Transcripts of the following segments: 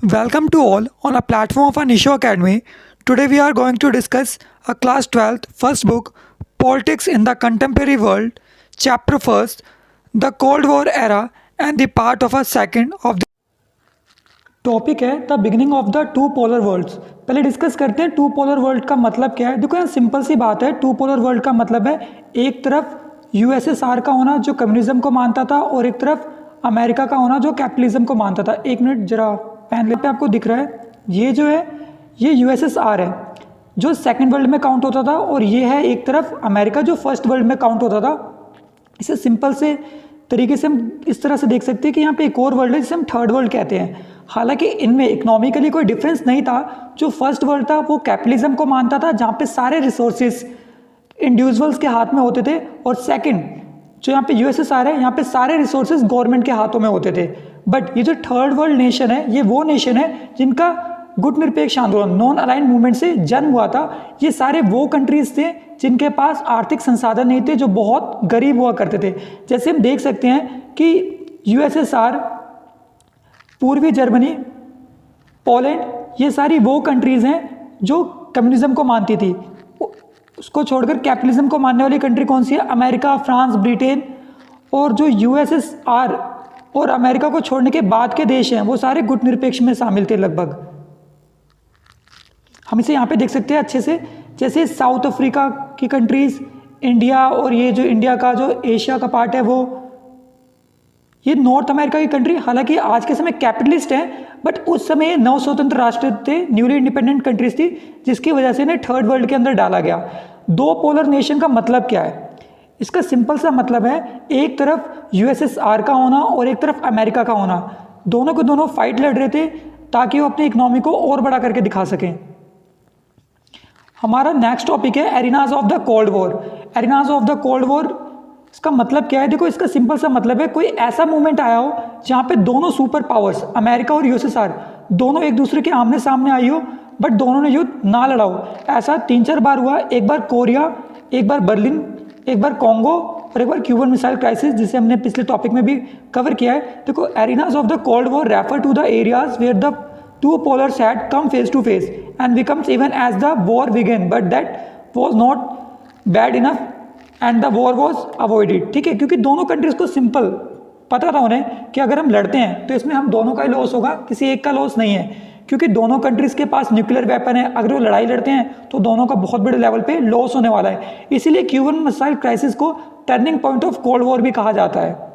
Welcome to all on a platform of Anisho Academy. Today we are going to discuss a class 12th first book Politics in the Contemporary World, chapter 1st, The Cold War Era and the part of a second of the topic है the beginning of the two polar worlds. पहले discuss करते हैं two polar world का मतलब क्या है। देखो यहाँ सिंपल सी बात है, टू पोलर वर्ल्ड का मतलब है एक तरफ यूएसएसआर का होना जो कम्युनिज्म को मानता था और एक तरफ अमेरिका का होना जो कैपिटलिज्म को मानता था। एक मिनट जरा पैनल पे आपको दिख रहा है, ये जो है ये यूएसएसआर है जो सेकेंड वर्ल्ड में काउंट होता था और ये है एक तरफ अमेरिका जो फर्स्ट वर्ल्ड में काउंट होता था। इसे सिंपल से तरीके से हम इस तरह से देख सकते हैं कि यहाँ पे एक और वर्ल्ड है जिसे हम थर्ड वर्ल्ड कहते हैं। हालांकि इनमें इकोनॉमिकली कोई डिफरेंस नहीं था। जो फर्स्ट वर्ल्ड था वो कैपिटलिज्म को मानता था जहाँ पे सारे रिसोर्सेज इंडिविजुअल्स के हाथ में होते थे, और सेकंड जो यहाँ पे यूएसएसआर है यहाँ पे सारे रिसोर्सेज गवर्नमेंट के हाथों में होते थे। बट ये जो थर्ड वर्ल्ड नेशन है ये वो नेशन है जिनका गुट निरपेक्ष आंदोलन नॉन अलाइंड मूवमेंट से जन्म हुआ था। ये सारे वो कंट्रीज थे जिनके पास आर्थिक संसाधन नहीं थे, जो बहुत गरीब हुआ करते थे। जैसे हम देख सकते हैं कि यूएसएसआर, पूर्वी जर्मनी, पोलैंड, ये सारी वो कंट्रीज़ हैं जो कम्युनिज्म को मानती थी। उसको छोड़कर कैपिटलिज्म को मानने वाली कंट्री कौन सी है? America, France, Britain. और जो यूएसएसआर और अमेरिका को छोड़ने के बाद के देश हैं वो सारे गुट निरपेक्ष में शामिल थे लगभग। हम इसे यहाँ पे देख सकते हैं अच्छे से, जैसे साउथ अफ्रीका की कंट्रीज़, इंडिया, और ये जो इंडिया का जो एशिया का पार्ट है वो, ये नॉर्थ अमेरिका की कंट्री। हालांकि आज के समय कैपिटलिस्ट हैं बट उस समय ये नव स्वतंत्र राष्ट्र थे, न्यूली इंडिपेंडेंट कंट्रीज थी, जिसकी वजह से इन्हें थर्ड वर्ल्ड के अंदर डाला गया। दो पोलर नेशन का मतलब क्या है? इसका सिंपल सा मतलब है एक तरफ यूएसएसआर का होना और एक तरफ अमेरिका का होना। दोनों के दोनों फाइट लड़ रहे थे ताकि वो अपनी इकोनॉमी को और बड़ा करके दिखा सकें। हमारा नेक्स्ट टॉपिक है arenas of the cold war. Arenas of the cold war, इसका मतलब क्या है? देखो इसका सिंपल सा मतलब है कोई ऐसा मूवमेंट आया हो जहाँ पे दोनों सुपर पावर्स अमेरिका और यूएसएसआर दोनों एक दूसरे के आमने सामने आई हो बट दोनों ने युद्ध ना लड़ा हो। ऐसा 3-4 बार हुआ, एक बार कोरिया, एक बार बर्लिन, एक बार कॉन्गो और एक बार क्यूबन मिसाइल क्राइसिस, जिसे हमने पिछले टॉपिक में भी कवर किया है। देखो arenas of the cold war refer to the areas where the two polars had come face to face and becomes even as the war began, but that was not bad enough and the war was avoided। ठीक है, क्योंकि दोनों countries को simple पता था उन्हें कि अगर हम लड़ते हैं तो इसमें हम दोनों का ही लॉस होगा, किसी एक का लॉस नहीं है, क्योंकि दोनों कंट्रीज के पास न्यूक्लियर वेपन है। अगर वो लड़ाई लड़ते हैं तो दोनों का बहुत बड़े लेवल पे लॉस होने वाला है। इसीलिए क्यूबन मिसाइल क्राइसिस को turning point of cold war भी कहा जाता है।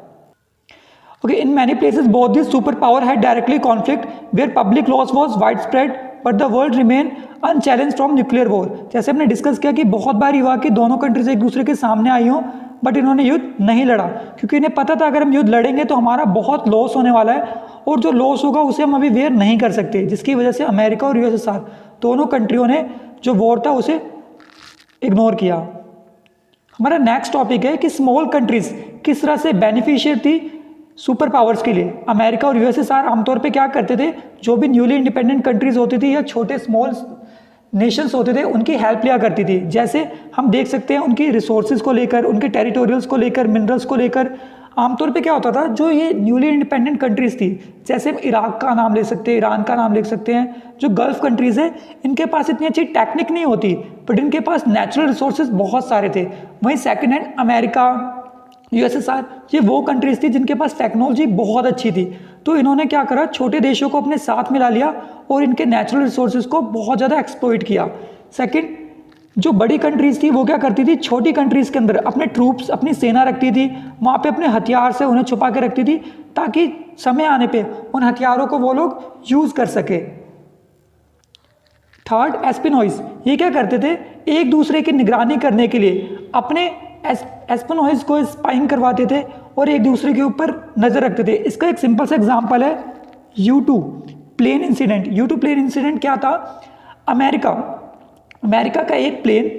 Okay, in many places both these superpower had directly conflict where public loss was widespread but the world remained unchallenged from nuclear war। जैसे हमने discuss किया कि बहुत बार हुआ कि दोनों कंट्रीज एक दूसरे के सामने आई हों बट इन्होंने युद्ध नहीं लड़ा, क्योंकि इन्हें पता था अगर हम युद्ध लड़ेंगे तो हमारा बहुत लॉस होने वाला है और जो लॉस होगा उसे हम अभी वेयर नहीं कर सकते, जिसकी वजह से अमेरिका और यूएसएसआर दोनों कंट्रियों ने जो वॉर था उसे इग्नोर किया। हमारा नेक्स्ट टॉपिक है कि स्मॉल कंट्रीज किस तरह से बेनिफिशियर थी सुपर पावर्स के लिए। अमेरिका और यूएसएसआर आमतौर पे क्या करते थे, जो भी न्यूली इंडिपेंडेंट कंट्रीज होती थी या छोटे स्मॉल नेशंस होते थे उनकी हेल्प लिया करती थी। जैसे हम देख सकते हैं उनकी रिसोर्सेज को लेकर, उनके टेरिटोरियल्स को लेकर, मिनरल्स को लेकर आमतौर पे क्या होता था, जो ये न्यूली इंडिपेंडेंट कंट्रीज थी, जैसे हम इराक का नाम ले सकते हैं, ईरान का नाम ले सकते हैं, जो गल्फ कंट्रीज है, इनके पास इतनी अच्छी टेक्निक नहीं होती बट इनके पास नेचुरल रिसोर्सेज बहुत सारे थे। वहीं सेकेंड हैंड अमेरिका, यूएसएसआर, ये वो कंट्रीज थी जिनके पास टेक्नोलॉजी बहुत अच्छी थी। तो इन्होंने क्या करा, छोटे देशों को अपने साथ मिला लिया और इनके नेचुरल रिसोर्सेज को बहुत ज़्यादा एक्सप्लॉइट किया। सेकंड, जो बड़ी कंट्रीज थी वो क्या करती थी, छोटी कंट्रीज के अंदर अपने ट्रूप्स, अपनी सेना रखती थी, वहाँ पे अपने हथियार से उन्हें छुपा के रखती थी ताकि समय आने पे उन हथियारों को वो लोग यूज़ कर सके। थर्ड, एस्पिनॉइज, ये क्या करते थे, एक दूसरे की निगरानी करने के लिए अपने एस्पिनॉइज को स्पाइंग करवाते थे और एक दूसरे के यूपर नज़र रखते थे। इसका एक सिंपल सा एग्जांपल है U2 plane incident. U2 plane incident क्या था, अमेरिका का एक प्लेन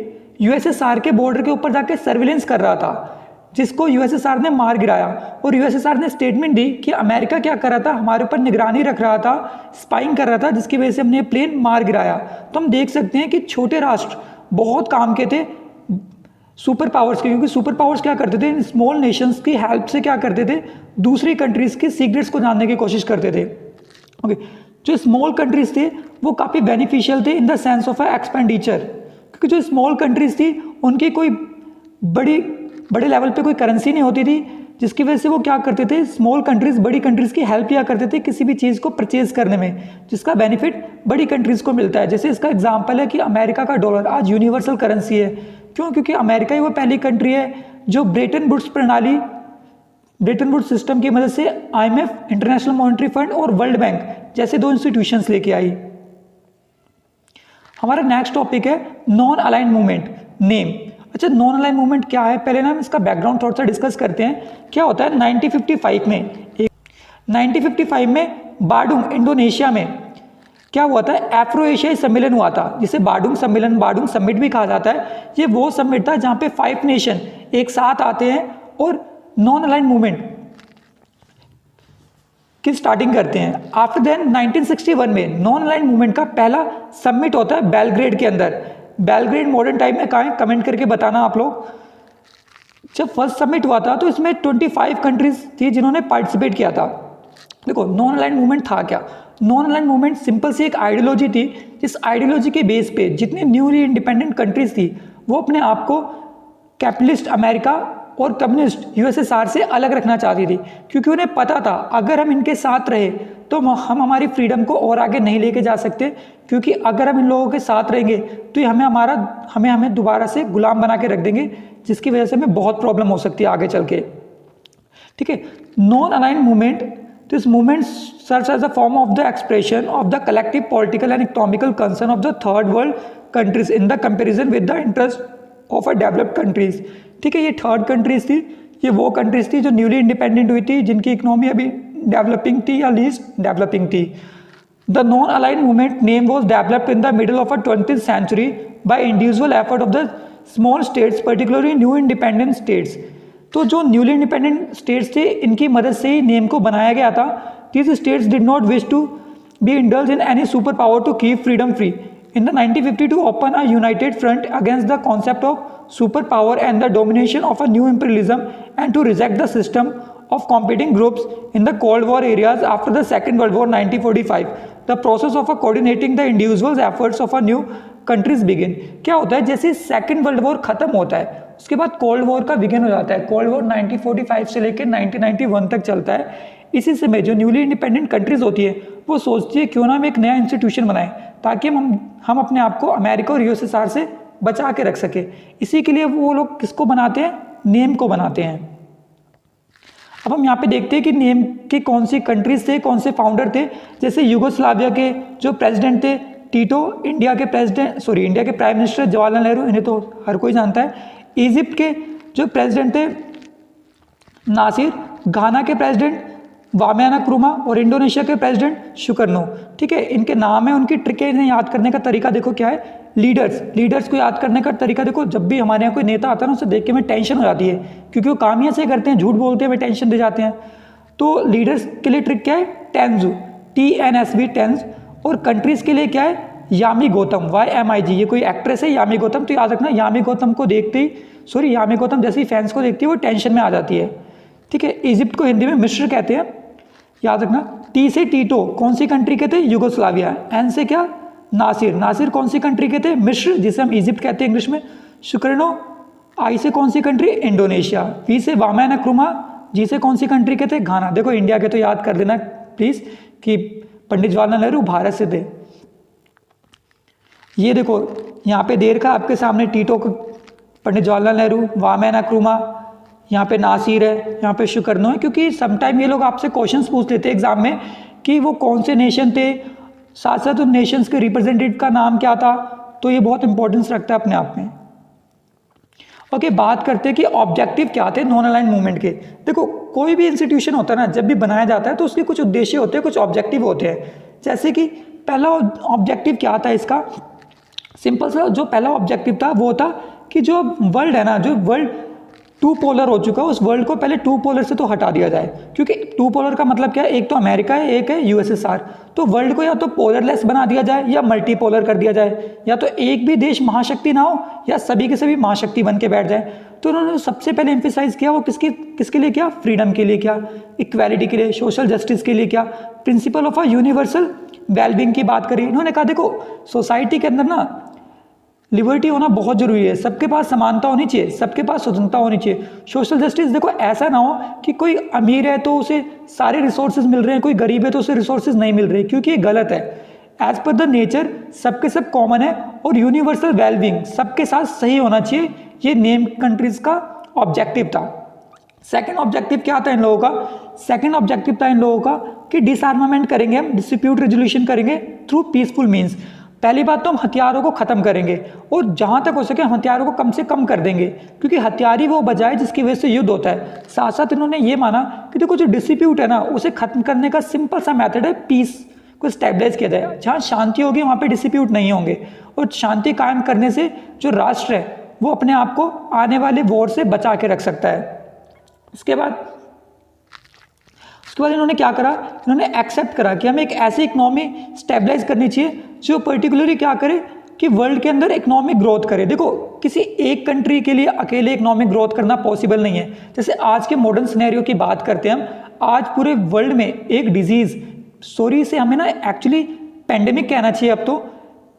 यूएसएसआर के बॉर्डर के ऊपर जाके सर्विलेंस कर रहा था, जिसको यूएसएसआर ने मार गिराया। और यूएसएसआर ने स्टेटमेंट दी कि अमेरिका क्या कर रहा था, हमारे ऊपर निगरानी रख रहा था, स्पाइंग कर रहा था, जिसकी वजह से हमने प्लेन मार गिराया। तो हम देख सकते हैं कि छोटे राष्ट्र बहुत काम के थे सुपर पावर्स के, क्योंकि सुपर पावर्स क्या करते थे, स्मॉल नेशंस की हेल्प से क्या करते थे, दूसरी कंट्रीज़ के सीक्रेट्स को जानने की कोशिश करते थे। ओके, जो स्मॉल कंट्रीज थे वो काफ़ी बेनिफिशियल थे in the sense of expenditure, क्योंकि जो स्मॉल कंट्रीज थी उनकी कोई बड़े लेवल पे कोई करेंसी नहीं होती थी, जिसकी वजह से वो क्या करते थे, स्मॉल कंट्रीज बड़ी कंट्रीज़ की हेल्प किया करते थे किसी भी चीज़ को परचेज करने में, जिसका बेनिफिट बड़ी कंट्रीज़ को मिलता है। जैसे इसका एग्जांपल है कि अमेरिका का डॉलर आज यूनिवर्सल करेंसी है। क्यों? क्योंकि अमेरिका ही वो पहली कंट्री है जो ब्रेटन वुड्स सिस्टम की मदद से IMF, इंटरनेशनल मॉनेटरी फंड और वर्ल्ड बैंक जैसे 2 इंस्टीट्यूशंस लेके आई। हमारा नेक्स्ट टॉपिक है नॉन अलाइन मूवमेंट, नेम। अच्छा, नॉन अलाइन मूवमेंट क्या है, पहले ना हम इसका बैकग्राउंड थोड़ा सा डिस्कस करते हैं। क्या होता है 1955 में बाडुंग इंडोनेशिया में क्या हुआ था, एफ्रो एशियाई सम्मेलन हुआ था, जिसे बाडुंग सम्मेलन, बाडुंग समिट भी कहा जाता है। ये वो समिट था जहाँ पे 5 नेशन एक साथ आते हैं और नॉन अलाइन मूवमेंट की स्टार्टिंग करते हैं। आफ्टर देन 1961 में नॉन अलाइन मूवमेंट का पहला समिट होता है बेलग्रेड के अंदर। बेलग्रेड मॉडर्न टाइम में कहाँ है, कमेंट करके बताना आप लोग। जब फर्स्ट समिट हुआ था तो इसमें 25 कंट्रीज थी जिन्होंने पार्टिसिपेट किया था। देखो नॉन अलाइन मूवमेंट था क्या, नॉन अलाइन मूवमेंट सिंपल सी एक आइडियोलॉजी थी, जिस आइडियोलॉजी के बेस पे जितनी न्यूली इंडिपेंडेंट कंट्रीज थी वो अपने आप को कैपिटलिस्ट अमेरिका और कम्युनिस्ट USSR से अलग रखना चाहती थी, क्योंकि उन्हें पता था अगर हम इनके साथ रहे तो हम हमारी फ्रीडम को और आगे नहीं लेके जा सकते, क्योंकि अगर हम इन लोगों के साथ रहेंगे तो ये हमें दोबारा से गुलाम बना के रख देंगे, जिसकी वजह से हमें बहुत प्रॉब्लम हो सकती है आगे चल के। ठीक है, non align movement, this movement serves as a form of the expression of the collective political and economical concern of the third world countries in the comparison with the interest of a developed countries. ठीक है, ये third countries थी, ये वो countries थी जो newly independent हुई थी, जिनकी इकोनॉमी अभी डेवलपिंग थी या लीस्ट डेवलपिंग थी। The non align movement name was developed in the middle of a 20th century by individual effort of the small states, particularly new independent states. तो जो newly independent states थे इनकी मदद से ही name को बनाया गया था। These states did not wish to be indulge in any super power to keep freedom free. In the 1952 open a united front against the concept of superpower and the domination of a new imperialism, and to reject the system of competing groups in the Cold War areas after the Second World War 1945. The process of coordinating the individuals efforts of a new countries begin. क्या होता है, जैसे second world war खत्म होता है उसके बाद cold war का बिगिन हो जाता है। कोल्ड वॉर 1945 से लेकर 1991 तक चलता है। इसी समय जो न्यूली इंडिपेंडेंट कंट्रीज होती है वो सोचती है क्यों ना हम एक नया इंस्टीट्यूशन बनाएं ताकि हम अपने आप को अमेरिका और USSR से बचा के रख सके। इसी के लिए वो लोग किसको बनाते हैं, नेम को बनाते हैं। अब हम यहाँ पे देखते हैं कि नेम के कौन सी कंट्रीज थे, कौन से फाउंडर थे। जैसे यूगोस्लाविया के जो प्रेसिडेंट थे टीटो, इंडिया के प्राइम मिनिस्टर जवाहरलाल नेहरू, इन्हें तो हर कोई जानता है। इजिप्ट के जो प्रेसिडेंट थे नासिर, घाना के प्रेसिडेंट वामियाना क्रुमा और इंडोनेशिया के प्रेसिडेंट सुकर्नो। ठीक है, इनके नाम है, उनकी ट्रिक है, इन्हें याद करने का तरीका देखो क्या है। लीडर्स को याद करने का तरीका देखो, जब भी हमारे यहाँ कोई नेता आता है ना उसे देख के हमें टेंशन हो जाती है, क्योंकि वो काम ही ऐसे करते हैं, झूठ बोलते हैं, हमें टेंशन दे जाते हैं। तो लीडर्स के लिए ट्रिक क्या है, टेंजू, TNSV टेंस। और कंट्रीज के लिए क्या है, यामी गौतम, YMIG। ये कोई एक्ट्रेस है यामी गौतम, तो याद रखना यामी गौतम जैसे ही फैंस को देखती है वो टेंशन में आ जाती है। ठीक है, इजिप्ट को हिंदी में मिस्र कहते हैं, याद रखना। T से टीटो, कौन सी कंट्री के थे, यूगोस्लाविया। N से क्या, नासिर कौन सी कंट्री के थे, मिस्र, जिसे हम इजिप्ट कहते हैं इंग्लिश में। सुकर्नो, I से कौन सी कंट्री, इंडोनेशिया। V से वामियाना क्रुमा, G से कौन सी कंट्री के थे, घाना। देखो इंडिया के तो याद कर देना प्लीज कि पंडित जवाहरलाल नेहरू भारत से थे। ये देखो यहाँ पे देर का आपके सामने टीटो, पंडित जवाहरलाल नेहरू, वामियाना क्रुमा, यहाँ पे नासिर है, यहाँ पे शुकर्नो है, क्योंकि समटाइम ये लोग आपसे क्वेश्चंस पूछ लेते हैं एग्जाम में कि वो कौन से नेशन थे, साथ साथ उन नेशंस के रिप्रेजेंटेटिव का नाम क्या था, तो ये बहुत इंपॉर्टेंस रखता है अपने आप में। ओके, बात करते हैं कि ऑब्जेक्टिव क्या थे नॉन अलाइन मूवमेंट के। देखो कोई भी इंस्टीट्यूशन होता है ना, जब भी बनाया जाता है तो उसके कुछ उद्देश्य होते हैं, कुछ ऑब्जेक्टिव होते हैं। जैसे कि पहला ऑब्जेक्टिव क्या था इसका, सिंपल सा जो पहला ऑब्जेक्टिव था वो था कि जो वर्ल्ड है ना, जो वर्ल्ड टू पोलर हो चुका है, उस वर्ल्ड को पहले टू पोलर से तो हटा दिया जाए, क्योंकि टू पोलर का मतलब क्या है, एक तो अमेरिका है, एक है यूएसएसआर। तो वर्ल्ड को या तो पोलरलेस बना दिया जाए या मल्टीपोलर कर दिया जाए, या तो एक भी देश महाशक्ति ना हो या सभी के सभी महाशक्ति बन के बैठ जाए। तो उन्होंने सबसे पहले एम्फेसाइज किया वो किसके लिए किया, फ्रीडम के लिए किया, इक्वालिटी के लिए, सोशल जस्टिस के लिए किया, principle of a universal wellbeing की बात करी। इन्होंने कहा देखो सोसाइटी के अंदर ना लिबर्टी होना बहुत जरूरी है, सबके पास समानता होनी चाहिए, सबके पास स्वतंत्रता होनी चाहिए। सोशल जस्टिस देखो ऐसा ना हो कि कोई अमीर है तो उसे सारे रिसोर्सेज मिल रहे हैं, कोई गरीब है तो उसे रिसोर्सेज नहीं मिल रहे, क्योंकि ये गलत है। एज पर द नेचर सबके सब कॉमन है, और यूनिवर्सल वेलबींग सबके साथ सही होना चाहिए, ये नेम कंट्रीज का ऑब्जेक्टिव था। सेकेंड ऑब्जेक्टिव क्या था इन लोगों का, सेकेंड ऑब्जेक्टिव था इन लोगों का कि डिसआर्मामेंट करेंगे हम, डिस्प्यूट रेजोल्यूशन करेंगे थ्रू पीसफुल मीन्स। पहली बात तो हम हथियारों को ख़त्म करेंगे, और जहाँ तक हो सके हम हथियारों को कम से कम कर देंगे, क्योंकि हथियार ही वो बजाय जिसकी वजह से युद्ध होता है। साथ साथ इन्होंने ये माना कि देखो जो डिस्प्यूट है ना उसे ख़त्म करने का सिंपल सा मेथड है पीस को स्टेबलाइज किया जाए। जहाँ शांति होगी वहाँ पे डिस्प्यूट नहीं होंगे, और शांति कायम करने से जो राष्ट्र है वो अपने आप को आने वाले वॉर से बचा के रख सकता है। उसके बाद इन्होंने क्या करा, इन्होंने एक्सेप्ट करा कि हमें एक ऐसी इकोनॉमी स्टेबलाइज करनी चाहिए जो पर्टिकुलरली क्या करे कि वर्ल्ड के अंदर इकोनॉमिक ग्रोथ करे। देखो किसी एक कंट्री के लिए अकेले इकोनॉमिक ग्रोथ करना पॉसिबल नहीं है। जैसे आज के मॉडर्न सिनेरियो की बात करते हैं हम, आज पूरे वर्ल्ड में एक डिजीज़, सॉरी से हमें ना एक्चुअली पेंडेमिक कहना चाहिए अब तो,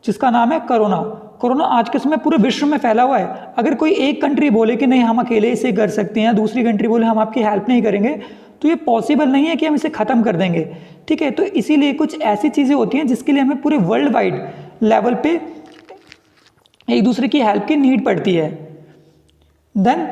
जिसका नाम है कोरोना। कोरोना आज के समय पूरे विश्व में फैला हुआ है। अगर कोई एक कंट्री बोले कि नहीं हम अकेले इसे कर सकते हैं, दूसरी कंट्री बोले हम आपकी हेल्प नहीं करेंगे, तो ये पॉसिबल नहीं है कि हम इसे ख़त्म कर देंगे। ठीक है, तो इसीलिए कुछ ऐसी चीज़ें होती हैं जिसके लिए हमें पूरे वर्ल्ड वाइड लेवल पे एक दूसरे की हेल्प की नीड पड़ती है। देन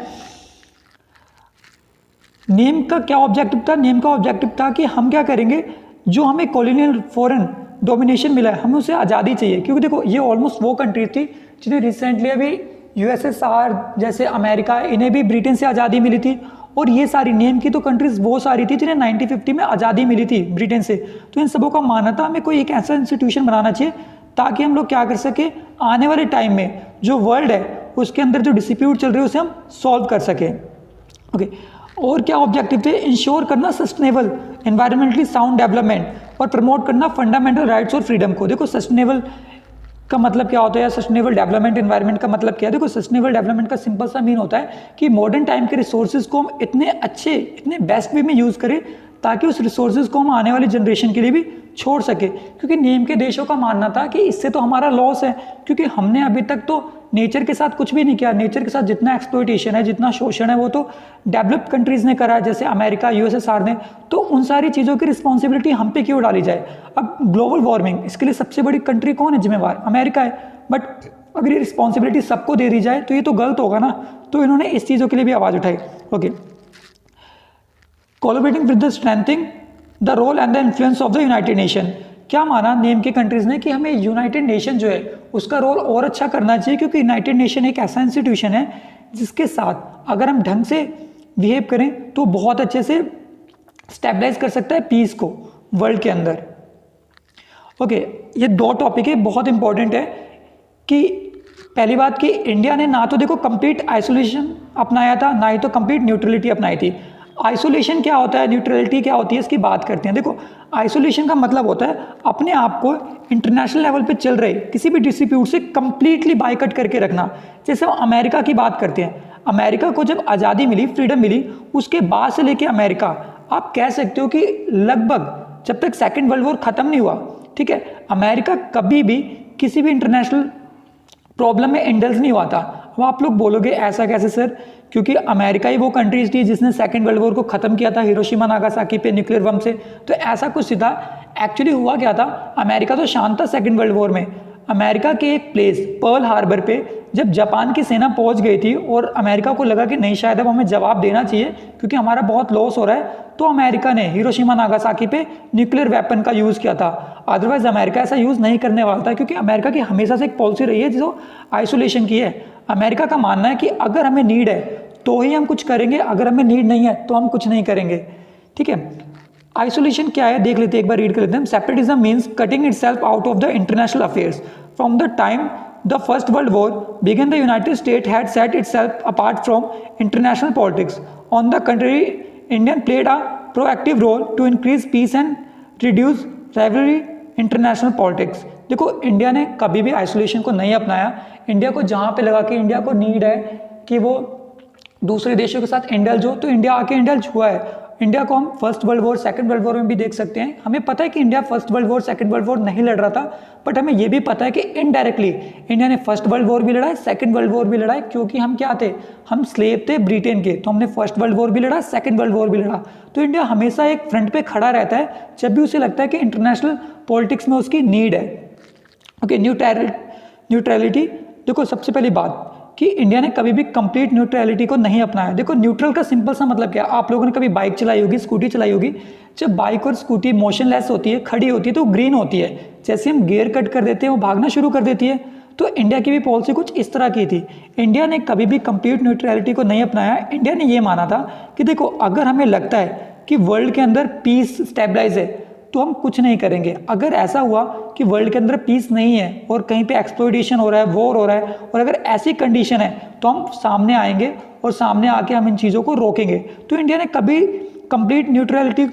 नेम का क्या ऑब्जेक्टिव था, नेम का ऑब्जेक्टिव था कि हम क्या करेंगे, जो हमें कॉलोनियल फॉरेन डोमिनेशन मिला है हमें उसे आज़ादी चाहिए। क्योंकि देखो ये ऑलमोस्ट वो कंट्री थी जिन्हें रिसेंटली अभी यूएसएसआर जैसे अमेरिका, इन्हें भी ब्रिटेन से आज़ादी मिली थी, और ये सारी नेम की तो कंट्रीज वो सारी थी जिन्हें 1950 में आज़ादी मिली थी ब्रिटेन से। तो इन सबों का मानना था हमें कोई एक ऐसा इंस्टीट्यूशन बनाना चाहिए ताकि हम लोग क्या कर सके, आने वाले टाइम में जो वर्ल्ड है उसके अंदर जो डिस्प्यूट चल रहे हैं उसे हम सॉल्व कर सकें। ओके, और क्या ऑब्जेक्टिव थे, इंश्योर करना सस्टेनेबल एनवायरमेंटली साउंड डेवलपमेंट और प्रमोट करना फंडामेंटल राइट्स और फ्रीडम को। देखो सस्टेनेबल का मतलब क्या होता है, सस्टेनेबल डेवलपमेंट एनवायरनमेंट का मतलब क्या है। देखो सस्टेनेबल डेवलपमेंट का सिंपल सा मीन होता है कि मॉडर्न टाइम के रिसोर्सेज को हम इतने अच्छे, इतने बेस्ट वे में यूज़ करें ताकि उस रिसोर्सेज को हम आने वाली जनरेशन के लिए भी छोड़ सके। क्योंकि नेम के देशों का मानना था कि इससे तो हमारा लॉस है, क्योंकि हमने अभी तक तो नेचर के साथ कुछ भी नहीं किया। नेचर के साथ जितना एक्सप्लॉइटेशन है, जितना शोषण है, वो तो डेवलप्ड कंट्रीज़ ने करा है, जैसे अमेरिका, यूएसएसआर ने। तो उन सारी चीज़ों की रिस्पॉन्सिबिलिटी हम पे क्यों डाली जाए। अब ग्लोबल वार्मिंग, इसके लिए सबसे बड़ी कंट्री कौन है जिम्मेवार, अमेरिका है। बट अगर ये रिस्पॉन्सिबिलिटी सबको दे दी जाए तो ये तो गलत होगा ना। तो इन्होंने इस चीज़ों के लिए भी आवाज़ उठाई। Okay, collaborating with the strengthening the role and the influence of the United Nation. क्या माना नेम के कंट्रीज़ ने कि हमें यूनाइटेड नेशन जो है उसका रोल और अच्छा करना चाहिए, क्योंकि यूनाइटेड नेशन एक ऐसा इंस्टीट्यूशन है जिसके साथ अगर हम ढंग से बिहेव करें तो बहुत अच्छे से स्टेबलाइज कर सकता है पीस को वर्ल्ड के अंदर। ओके, ये दो टॉपिक है बहुत इंपॉर्टेंट है। कि पहली बात कि इंडिया ने ना तो देखो कंप्लीट आइसोलेशन अपनाया था, ना ही तो कंप्लीट न्यूट्रलिटी अपनाई थी। आइसोलेशन क्या होता है, न्यूट्रलिटी क्या होती है, इसकी बात करते हैं। देखो आइसोलेशन का मतलब होता है अपने आप को इंटरनेशनल लेवल पे चल रहे किसी भी डिस्प्यूट से कंप्लीटली बाइकआउट करके रखना। जैसे हम अमेरिका की बात करते हैं, अमेरिका को जब आज़ादी मिली, फ्रीडम मिली, उसके बाद से लेके अमेरिका, आप कह सकते हो कि लगभग जब तक सेकेंड वर्ल्ड वॉर ख़त्म नहीं हुआ, ठीक है, अमेरिका कभी भी किसी भी इंटरनेशनल प्रॉब्लम में इंडल्ज नहीं हुआ था। अब आप लोग बोलोगे ऐसा कैसे सर, क्योंकि अमेरिका ही वो कंट्रीज थी जिसने सेकेंड वर्ल्ड वॉर को ख़त्म किया था हिरोशिमा नागासाकी पे न्यूक्लियर बम से। तो ऐसा कुछ था। एक्चुअली हुआ क्या था, अमेरिका तो शांत था सेकेंड वर्ल्ड वॉर में। अमेरिका के एक प्लेस पर्ल हार्बर पे जब जापान की सेना पहुंच गई थी और अमेरिका को लगा कि नहीं शायद अब हमें जवाब देना चाहिए क्योंकि हमारा बहुत लॉस हो रहा है, तो अमेरिका ने हिरोशिमा नागासाकी पे न्यूक्लियर वेपन का यूज़ किया था। अदरवाइज अमेरिका ऐसा यूज़ नहीं करने वाला था, क्योंकि अमेरिका की हमेशा से एक पॉलिसी रही है जो आइसोलेशन की है। अमेरिका का मानना है कि अगर हमें नीड है तो ही हम कुछ करेंगे, अगर हमें नीड नहीं है तो हम कुछ नहीं करेंगे। ठीक है, आइसोलेशन क्या है देख लेते हैं, एक बार रीड कर लेते हैं। Separatism means cutting itself out of the international affairs from the time the first world war begin the United State had set itself apart from international politics. On the country Indian played a proactive role to increase peace and reduce rivalry international politics. देखो India ने कभी भी isolation को नहीं अपनाया. India को जहाँ पे लगा कि इंडिया को नीड है कि वो दूसरे देशों के साथ इंडल्ज हो, तो इंडिया आके इंडल्ज हुआ है. इंडिया को हम first world war, second world war में भी देख सकते हैं. हमें पता है कि India first world war, second world war नहीं लड़ रहा था, बट हमें ये भी पता है कि इनडायरेक्टली इंडिया ने फर्स्ट वर्ल्ड वॉर भी लड़ा है, सेकंड वर्ल्ड वॉर भी लड़ा है. क्योंकि हम क्या थे, हम स्लेव थे ब्रिटेन के, तो हमने फर्स्ट वर्ल्ड वॉर भी लड़ा, सेकंड वर्ल्ड वॉर भी लड़ा. तो इंडिया हमेशा एक फ्रंट पे खड़ा रहता है जब भी उसे लगता है कि इंटरनेशनल पॉलिटिक्स में उसकी नीड है. Okay, neutrality. देखो सबसे पहली बात कि इंडिया ने कभी भी कंप्लीट न्यूट्रलिटी को नहीं अपनाया. देखो न्यूट्रल का सिंपल सा मतलब क्या है, आप लोगों ने कभी बाइक चलाई होगी, स्कूटी चलाई होगी. जब बाइक और स्कूटी मोशनलेस होती है, खड़ी होती है, तो ग्रीन होती है. जैसे हम गियर कट कर देते हैं वो भागना शुरू कर देती है. तो इंडिया की भी पॉलिसी कुछ इस तरह की थी. इंडिया ने कभी भी कंप्लीट न्यूट्रलिटी को नहीं अपनाया. इंडिया ने ये माना था कि देखो अगर हमें लगता है कि वर्ल्ड के अंदर पीस स्टेबलाइज है तो हम कुछ नहीं करेंगे. अगर ऐसा हुआ कि वर्ल्ड के अंदर पीस नहीं है और कहीं पे एक्सप्लॉइटेशन हो रहा है, वॉर हो रहा है, और अगर ऐसी कंडीशन है तो हम सामने आएंगे और सामने आके हम इन चीज़ों को रोकेंगे. तो इंडिया ने कभी कंप्लीट न्यूट्रलिटी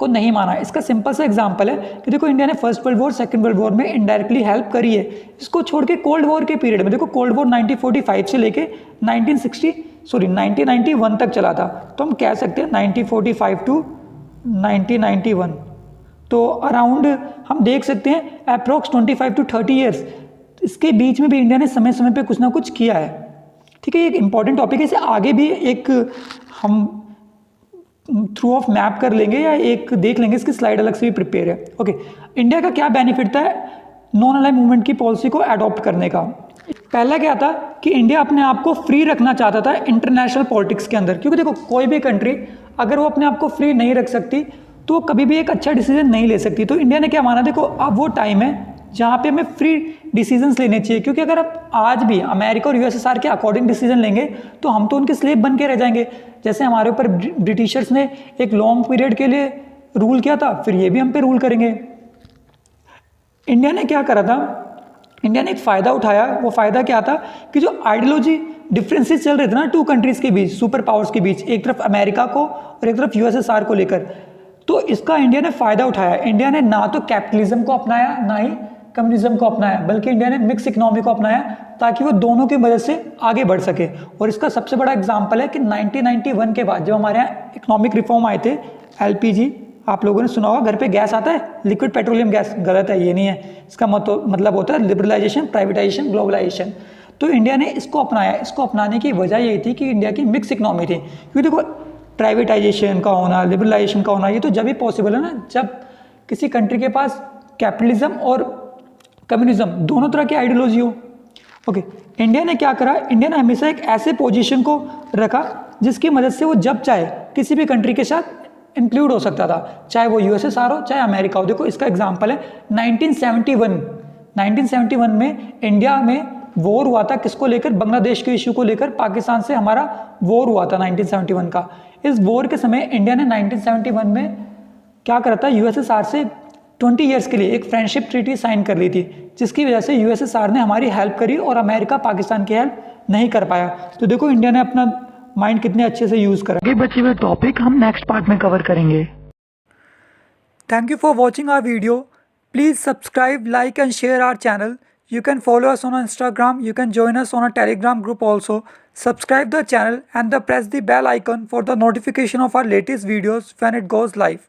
को नहीं माना. इसका सिंपल सा एग्जांपल है कि देखो इंडिया ने first world war, second world war में इनडायरेक्टली हेल्प करी है. इसको छोड़ के कोल्ड वॉर के पीरियड में देखो, कोल्ड वॉर 1945 से लेके 1991 तक चला था. तो हम कह सकते हैं 1945 टू 1991, तो अराउंड हम देख सकते हैं अप्रोक्स 25 टू 30 ईयर्स. इसके बीच में भी इंडिया ने समय समय पे कुछ ना कुछ किया है. ठीक है, ये एक इंपॉर्टेंट टॉपिक है. इसे आगे भी एक हम थ्रू ऑफ मैप कर लेंगे या एक देख लेंगे, इसकी स्लाइड अलग से भी प्रिपेयर है. ओके, इंडिया का क्या बेनिफिट था नॉन अलाइव मूवमेंट की पॉलिसी को अडॉप्ट करने का. पहला क्या था कि इंडिया अपने आप को फ्री रखना चाहता था इंटरनेशनल पॉलिटिक्स के अंदर. क्योंकि देखो कोई भी कंट्री अगर वो अपने आप को फ्री नहीं रख सकती तो वो कभी भी एक अच्छा डिसीजन नहीं ले सकती. तो इंडिया ने क्या माना, देखो अब वो टाइम है जहाँ पे हमें फ्री डिसीजंस लेने चाहिए. क्योंकि अगर आप आज भी अमेरिका और यूएसएसआर के अकॉर्डिंग डिसीजन लेंगे तो हम तो उनके स्लेव बन के रह जाएंगे. जैसे हमारे ऊपर ब्रिटिशर्स ने एक लॉन्ग पीरियड के लिए रूल किया था, फिर ये भी हम पे रूल करेंगे. इंडिया ने क्या करा था, इंडिया ने एक फ़ायदा उठाया. वो फ़ायदा क्या था कि जो आइडियोलॉजी डिफरेंसेस चल रहे थे ना टू कंट्रीज़ के बीच, सुपर पावर्स के बीच, एक तरफ अमेरिका को और एक तरफ यूएसएसआर को लेकर, तो इसका इंडिया ने फ़ायदा उठाया. इंडिया ने ना तो कैपिटलिज्म को अपनाया ना ही कम्युनिज्म को अपनाया, बल्कि इंडिया ने मिक्स इकोनॉमी को अपनाया ताकि वो दोनों की मदद से आगे बढ़ सके. और इसका सबसे बड़ा एग्जाम्पल है कि 1991 के बाद जब हमारे यहाँ इकोनॉमिक रिफॉर्म आए थे, एलपीजी, आप लोगों ने सुना होगा, घर पे गैस आता है, लिक्विड पेट्रोलियम गैस. गलत है, ये नहीं है. इसका मतलब होता है लिबरलाइजेशन, प्राइवेटाइजेशन, ग्लोबलाइजेशन. तो इंडिया ने इसको अपनाया. इसको अपनाने की वजह यही थी कि इंडिया की मिक्स इकोनॉमी थी. क्योंकि देखो प्राइवेटाइजेशन का होना, लिबरलाइजेशन का होना, ये तो जब ही पॉसिबल है ना जब किसी कंट्री के पास कैपिटलिज्म और कम्युनिज्म दोनों तरह की आइडियोलॉजी हो. ओके, इंडिया ने क्या करा, इंडिया ने हमेशा एक ऐसे पोजीशन को रखा जिसकी मदद से वो जब चाहे किसी भी कंट्री के साथ इंक्लूड हो सकता था, चाहे वो यूएसएसआर हो चाहे अमेरिका हो. देखो इसका एग्जांपल है 1971 में इंडिया में वॉर हुआ था. किसको लेकर, बांग्लादेश के इशू को लेकर. पाकिस्तान से हमारा वॉर हुआ था 1971 का. इस वॉर के समय इंडिया ने 1971 में क्या करा था, यूएसएसआर से 20 ईयर्स के लिए एक फ्रेंडशिप ट्रीटी साइन कर ली थी, जिसकी वजह से यूएसएसआर ने हमारी हेल्प करी और अमेरिका पाकिस्तान की हेल्प नहीं कर पाया. तो देखो इंडिया ने अपना माइंड कितने अच्छे से यूज़ करा. ये बचे हुए टॉपिक हम नेक्स्ट पार्ट में कवर करेंगे. Thank you for watching our video. Please subscribe, like and share our channel. You can follow us on Instagram. You can join us on a Telegram group also. Subscribe the channel and press the bell icon for the notification of our latest videos when it goes live.